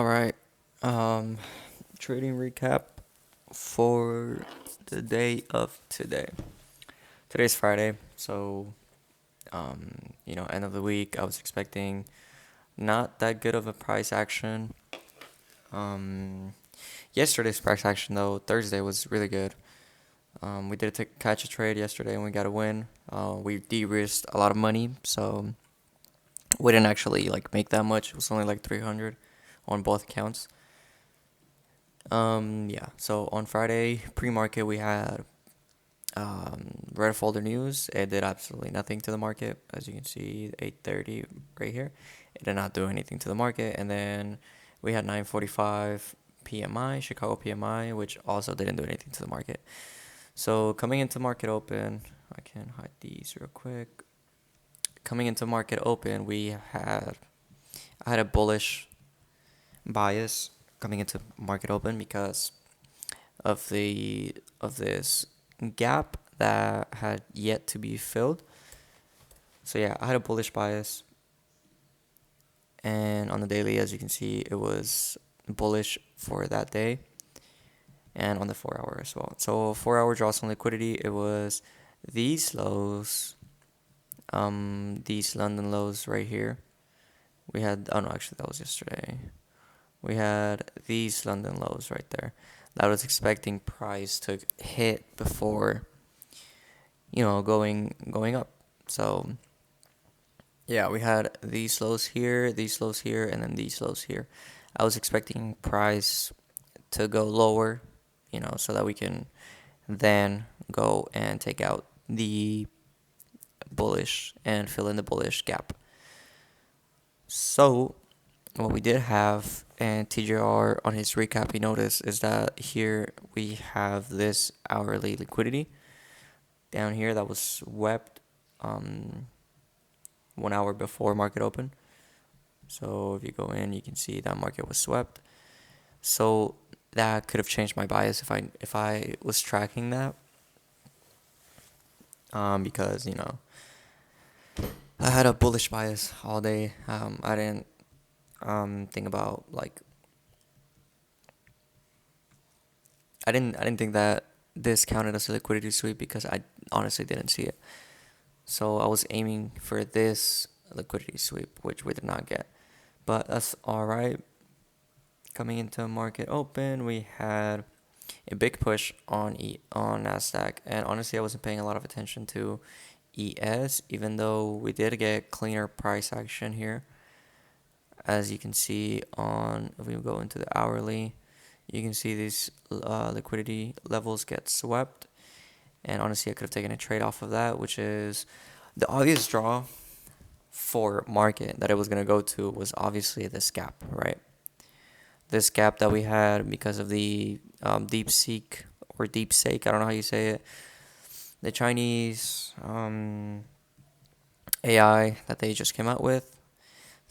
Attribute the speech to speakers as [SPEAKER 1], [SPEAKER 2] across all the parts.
[SPEAKER 1] All right. Um, Trading recap for the day of today. Today's Friday, so end of the week. I was expecting not that good of a price action. Um, Yesterday's price action though, Thursday was really good. We did catch a trade yesterday and we got a win. We de-risked a lot of money, so we didn't actually like make that much. It was only like 300 on both accounts. Yeah. So on Friday pre-market we had red folder news. It did absolutely nothing to the market, as you can see, 8:30 right here. It did not do anything to the market, and then we had 9:45 PMI, Chicago PMI, which also didn't do anything to the market. So coming into market open, I can hide these real quick. Coming into market open, I had a bullish bias coming into market open because of this gap that had yet to be filled. So yeah, I had a bullish bias, and on the daily, as you can see, it was bullish for that day, and on the 4 hour as well. So 4 hour draws on liquidity, it was these lows, these London lows right here. We had oh no, actually that was yesterday. We had these London lows right there. That I was expecting price to hit before going up. So yeah, we had these lows here, and then these lows here. I was expecting price to go lower, so that we can then go and take out the bullish and fill in the bullish gap. So what we did have, and TJR on his recap, he noticed is that here we have this hourly liquidity down here that was swept 1 hour before market open. So if you go in, you can see that market was swept. So that could have changed my bias if I was tracking that. Because I had a bullish bias all day. I didn't think about like I didn't think that this counted as a liquidity sweep because I honestly didn't see it. So I was aiming for this liquidity sweep, which we did not get. But that's all right. Coming into market open, we had a big push on Nasdaq, and honestly, I wasn't paying a lot of attention to ES, even though we did get cleaner price action here. As you can see on, if we go into the hourly, you can see these liquidity levels get swept, and honestly, I could have taken a trade off of that, which is the obvious draw for market that it was gonna go to was obviously this gap, right? This gap that we had because of the DeepSeek or DeepSeek, I don't know how you say it, the Chinese AI that they just came out with.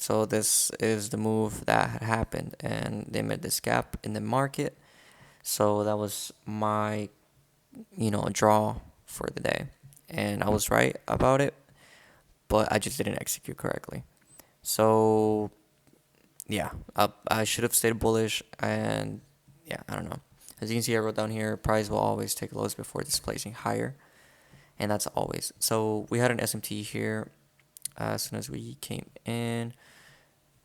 [SPEAKER 1] So this is the move that had happened, and they made this gap in the market. So that was my, draw for the day, and I was right about it, but I just didn't execute correctly. So yeah, I should have stayed bullish, and yeah, I don't know. As you can see, I wrote down here, price will always take lows before displacing higher, and that's always. So we had an SMT here as soon as we came in.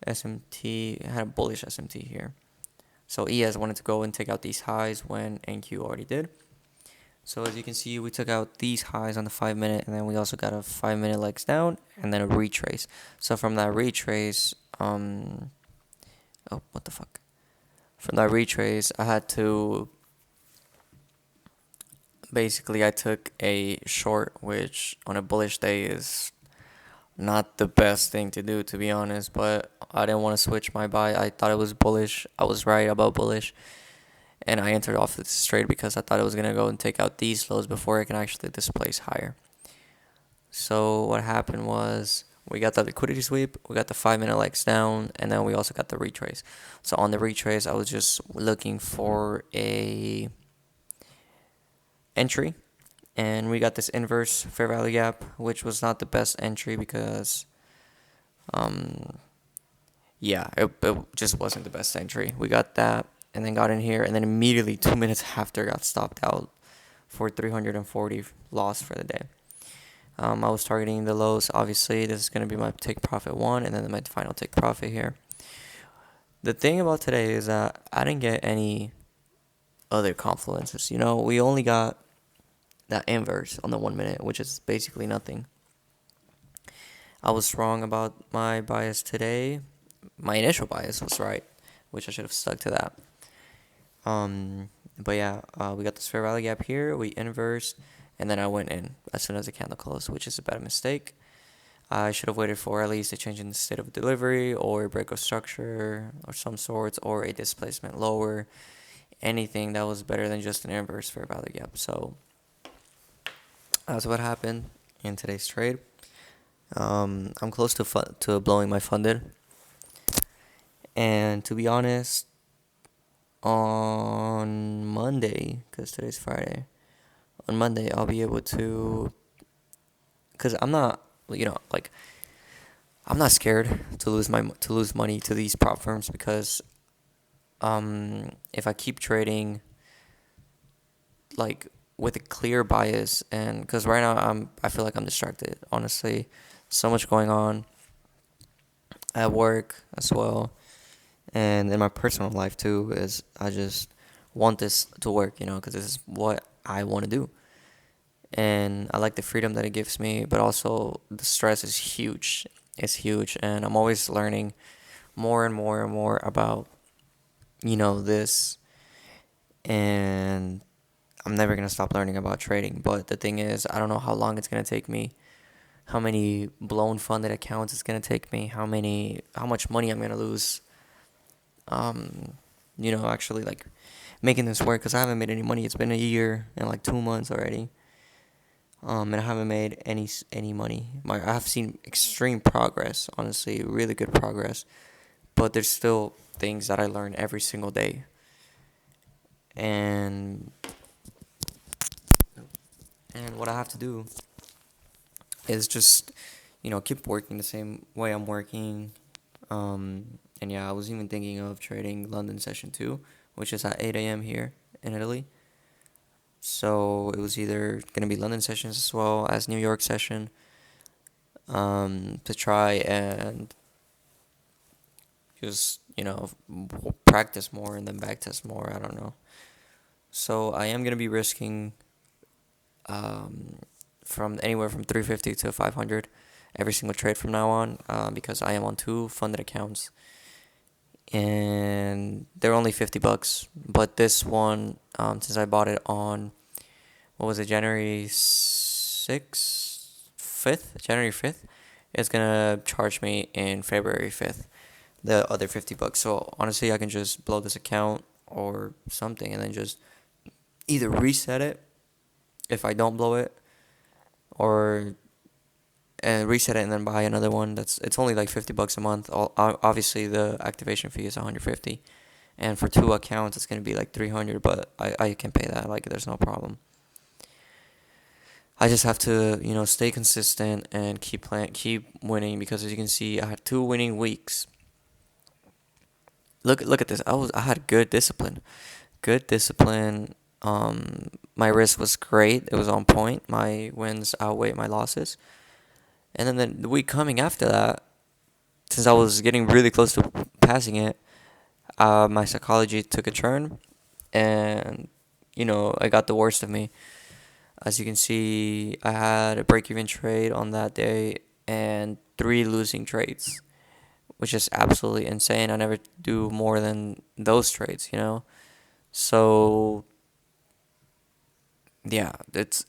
[SPEAKER 1] SMT had a bullish SMT here. So ES wanted to go and take out these highs when NQ already did. So as you can see, we took out these highs on the 5 minute, and then we also got a 5 minute legs down, and then a retrace. So from that retrace, oh, what the fuck? From that retrace, I had to basically I took a short, which on a bullish day is not the best thing to do, to be honest. But I didn't want to switch my buy. I thought it was bullish. I was right about bullish, and I entered off this trade because I thought it was gonna go and take out these lows before it can actually displace higher. So what happened was we got the liquidity sweep, we got the 5 minute legs down, and then we also got the retrace. So on the retrace, I was just looking for a entry, and we got this inverse fair value gap, which was not the best entry because yeah, it just wasn't the best entry. We got that and then got in here and then immediately 2 minutes after got stopped out for 340 loss for the day. I was targeting the lows. Obviously, this is going to be my take profit one and then my final take profit here. The thing about today is that I didn't get any other confluences. You know, we only got that inverse on the 1 minute, which is basically nothing. I was wrong about my bias today. My initial bias was right, which I should have stuck to that. But yeah, we got this fair value gap here. We inversed, and then I went in as soon as the candle closed, which is a bad mistake. I should have waited for at least a change in the state of delivery, or a break of structure, or some sorts, or a displacement lower. Anything that was better than just an inverse fair value gap. So that's what happened in today's trade. I'm close to blowing my funded, and to be honest, on Monday, because today's Friday, on Monday I'll be able to, because I'm not, like I'm not scared to lose money to these prop firms because if I keep trading like with a clear bias and because right now I feel like I'm distracted, honestly, so much going on at work as well and in my personal life too is I just want this to work, because this is what I want to do. And I like the freedom that it gives me, but also the stress is huge. It's huge, and I'm always learning more and more and more about, this, and I'm never gonna stop learning about trading. But the thing is, I don't know how long it's gonna take me, how many blown funded accounts it's gonna take me, how much money I'm gonna lose. Actually like making this work because I haven't made any money. It's been a year and like 2 months already. And I haven't made any money. I have seen extreme progress, honestly, really good progress. But there's still things that I learn every single day, and what I have to do is just, keep working the same way I'm working. And yeah, I was even thinking of trading London session 2, which is at 8 a.m. here in Italy. So it was either gonna be London sessions as well as New York session, to try and just practice more and then backtest more. I don't know. So I am gonna be risking from anywhere from 350 to 500 every single trade from now on, because I am on two funded accounts and they're only $50. But this one, since I bought it on, what was it, January 6th, 5th, January 5th, it's gonna charge me in February 5th the other $50. So honestly, I can just blow this account or something and then just either reset it if I don't blow it, or and reset it and then buy another one. It's only like $50 a month. Obviously, the activation fee is 150, and for two accounts, it's gonna be like 300. But I can pay that. Like, there's no problem. I just have to stay consistent and keep winning, because as you can see, I had two winning weeks. Look at this. I had good discipline. Good discipline. My risk was great. It was on point. My wins outweighed my losses. And then the week coming after that, since I was getting really close to passing it, my psychology took a turn, and I got the worst of me. As you can see, I had a break-even trade on that day and three losing trades, which is absolutely insane. I never do more than those trades. So yeah, it's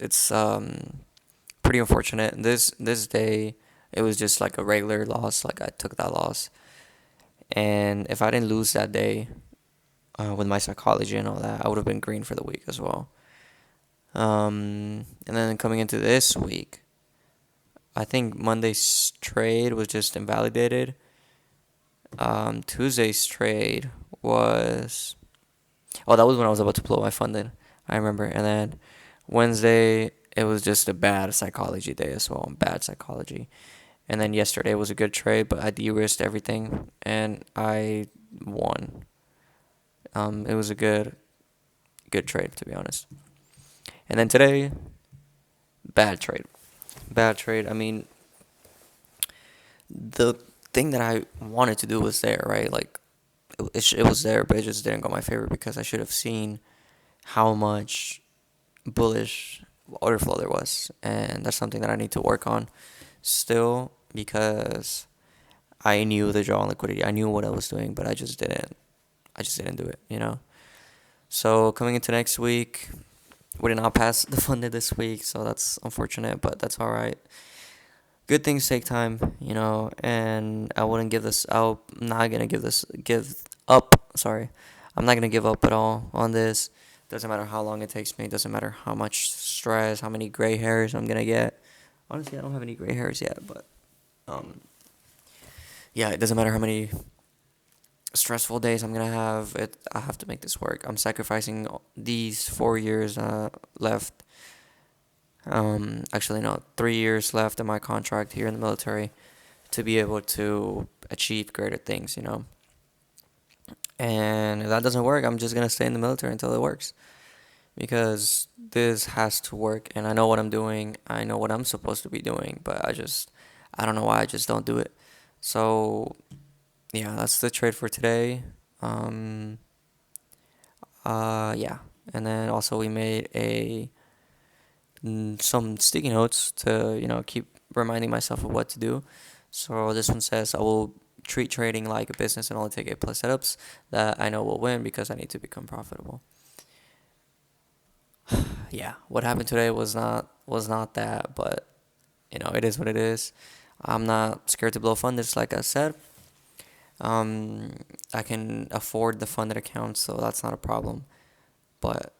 [SPEAKER 1] pretty unfortunate. This day, it was just like a regular loss. Like, I took that loss, and if I didn't lose that day, with my psychology and all that, I would have been green for the week as well. And then coming into this week, I think Monday's trade was just invalidated. Tuesday's trade was, oh, that was when I was about to blow my funded. I remember. And then Wednesday, it was just a bad psychology day as well. Bad psychology. And then yesterday was a good trade, but I de-risked everything and I won. It was a good trade, to be honest. And then today, bad trade. Bad trade. I mean, the thing that I wanted to do was there, right? Like, it was there, but it just didn't go my favor because I should have seen how much bullish order flow there was. And that's something that I need to work on still because I knew the draw on liquidity. I knew what I was doing, but I just didn't. I just didn't do it, you know? So coming into next week, we did not pass the funded this week, so that's unfortunate, but that's all right. Good things take time, you know, and I wouldn't give this. I'm not gonna give up. Sorry, I'm not gonna give up at all on this. Doesn't matter how long it takes me. Doesn't matter how much stress, how many gray hairs I'm gonna get. Honestly, I don't have any gray hairs yet, but um, yeah, it doesn't matter how many stressful days I'm gonna have. I have to make this work. I'm sacrificing these 4 years left. Actually, no, 3 years left in my contract here in the military to be able to achieve greater things, you know. And if that doesn't work, I'm just gonna stay in the military until it works because this has to work. And I know what I'm doing. I know what I'm supposed to be doing, but I don't know why I just don't do it. So yeah, that's the trade for today. Um, yeah, and then also we made some sticky notes to keep reminding myself of what to do. So this one says I will treat trading like a business and only take A plus setups that I know will win because I need to become profitable. Yeah, what happened today was not that, but it is what it is. I'm not scared to blow fund this, like I said. Um, I can afford the funded account, so that's not a problem. But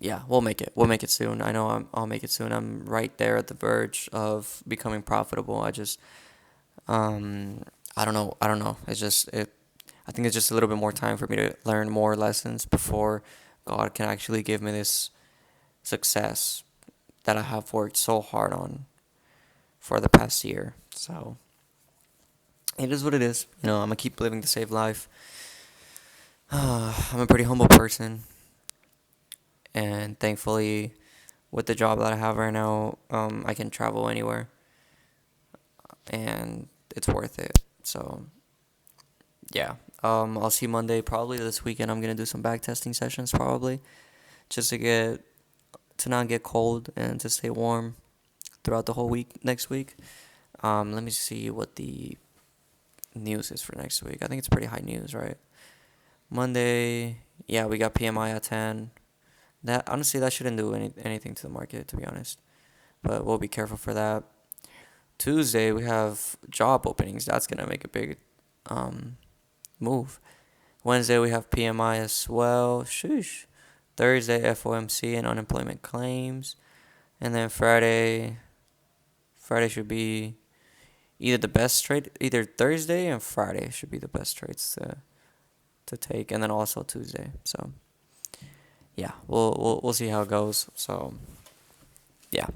[SPEAKER 1] yeah, we'll make it. We'll make it soon. I know I'll make it soon. I'm right there at the verge of becoming profitable. Um, I don't know. I don't know. I think it's just a little bit more time for me to learn more lessons before God can actually give me this success that I have worked so hard on for the past year. So it is what it is. I'm gonna keep living the save life. I'm a pretty humble person, and thankfully, with the job that I have right now, I can travel anywhere, and it's worth it. So yeah, I'll see you Monday. Probably this weekend, I'm gonna do some back testing sessions, probably just to not get cold and to stay warm throughout the whole week next week. Let me see what the news is for next week. I think it's pretty high news, right? Monday, yeah, we got PMI at 10. That honestly, that shouldn't do anything to the market, to be honest. But we'll be careful for that. Tuesday, we have job openings. That's gonna make a big um, move. Wednesday, we have PMI as well. Shoosh. Thursday, FOMC and unemployment claims. And then Friday should be either the best trade, either Thursday and Friday should be the best trades to take, and then also Tuesday. So yeah, we'll see how it goes. So yeah.